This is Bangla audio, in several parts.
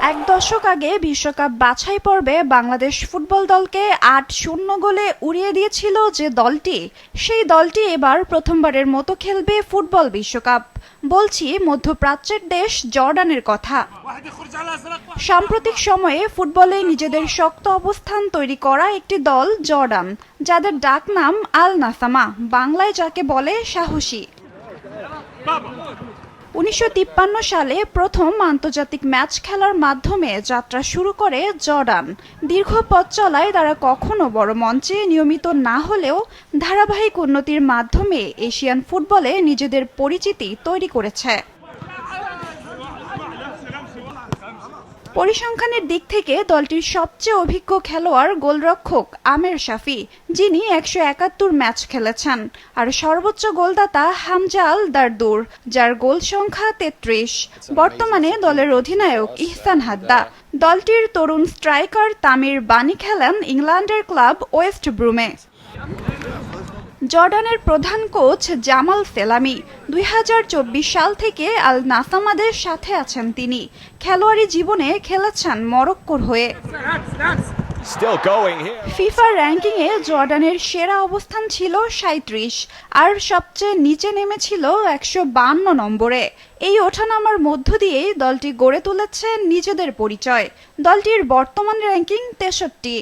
এক দশক আগে বিশ্বকাপ বাছাই পর্বে বাংলাদেশ ফুটবল দলকে ৮-০ গোলে উড়িয়ে দিয়েছিল যে দলটি, সেই দলটি এবার প্রথমবারের মতো খেলবে ফুটবল বিশ্বকাপ। বলছি মধ্যপ্রাচ্যের দেশ জর্ডানের কথা। সাম্প্রতিক সময়ে ফুটবলে নিজেদের শক্ত অবস্থান তৈরি করা একটি দল জর্ডান, যাদের ডাকনাম আল নাসামা, বাংলায় যাকে বলে সাহসী। ১৯৫৩ সালে প্রথম আন্তর্জাতিক ম্যাচ খেলার মাধ্যমে যাত্রা শুরু করে জর্ডান। দীর্ঘ পথ চলায় তারা কখনো বড় মঞ্চে নিয়মিত না হলেও ধারাবাহিক উন্নতির মাধ্যমে এশিয়ান ফুটবলে নিজেদের পরিচিতি তৈরি করেছে। পরিসংখ্যানের দিক থেকে দলটির সবচেয়ে অভিজ্ঞ খেলোয়াড় গোলরক্ষক আমের শাফি, যিনি ১৭১ ম্যাচ খেলেছেন, আর সর্বোচ্চ গোলদাতা হামজা আল দারদুর, যার গোল সংখ্যা ৩৩। বর্তমানে দলের অধিনায়ক ইহসান হাদ্দা। দলটির তরুণ স্ট্রাইকার তামির বানি খেলেন ইংল্যান্ডের ক্লাব ওয়েস্ট ব্রুমে। জর্ডানের প্রধান কোচ জামাল সেলামি ২০২৪ সাল থেকে আল নাসামাদের সাথে আছেন তিনি। খেলোয়াড়ি জীবনে খেলেছেন মরক্কোর হয়ে। ফিফা র্যাঙ্কিংয়ে জর্ডানের সেরা অবস্থান ছিল ৩৭, আর সবচেয়ে নিচে নেমেছিল ১৫২ নম্বরে। এই ওঠানামার মধ্য দিয়েই দলটি গড়ে তুলেছে নিজেদের পরিচয়। দলটির বর্তমান র্যাঙ্কিং ৬৩।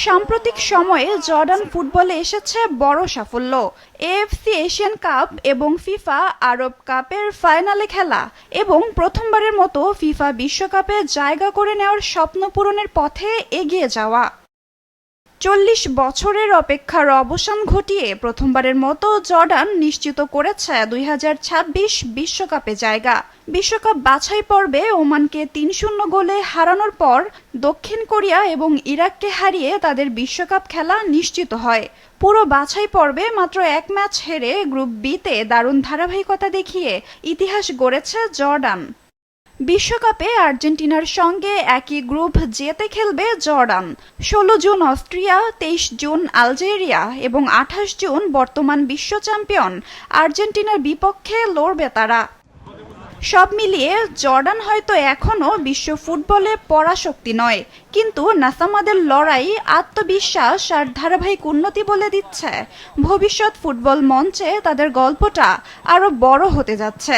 সাম্প্রতিক সময়ে জর্ডান ফুটবলে এসেছে বড় সাফল্য। এএফসি এশিয়ান কাপ এবং ফিফা আরব কাপের ফাইনালে খেলা এবং প্রথমবারের মতো ফিফা বিশ্বকাপে জায়গা করে নেওয়ার স্বপ্ন পূরণের পথে এগিয়ে যাওয়া। ৪০ বছরের অপেক্ষার অবসান ঘটিয়ে প্রথমবারের মতো জর্ডান নিশ্চিত করেছে ২০২৬ বিশ্বকাপে জায়গা। বিশ্বকাপ বাছাই পর্বে ওমানকে ৩-০ গোলে হারানোর পর দক্ষিণ কোরিয়া এবং ইরাককে হারিয়ে তাদের বিশ্বকাপ খেলা নিশ্চিত হয়। পুরো বাছাই পর্বে মাত্র এক ম্যাচ হেরে গ্রুপ বিতে দারুণ ধারাবাহিকতা দেখিয়ে ইতিহাস গড়েছে জর্ডান। বিশ্বকাপে আর্জেন্টিনার সঙ্গে একই গ্রুপ জেতে খেলবে Jordan. ১৬ June Austria, ২৩ June Algeria এবং ২৮ জুন বর্তমান বিশ্ব চ্যাম্পিয়ন আর্জেন্টিনার বিপক্ষে লড়বে তারা। সব মিলিয়ে জর্ডান হয়তো এখনও বিশ্ব ফুটবলে পরাশক্তি নয়, কিন্তু নাসামাদের লড়াই, আত্মবিশ্বাস আর ধারাবাহিক উন্নতি বলে দিচ্ছে ভবিষ্যৎ ফুটবল মঞ্চে তাদের গল্পটা আরও বড় হতে যাচ্ছে।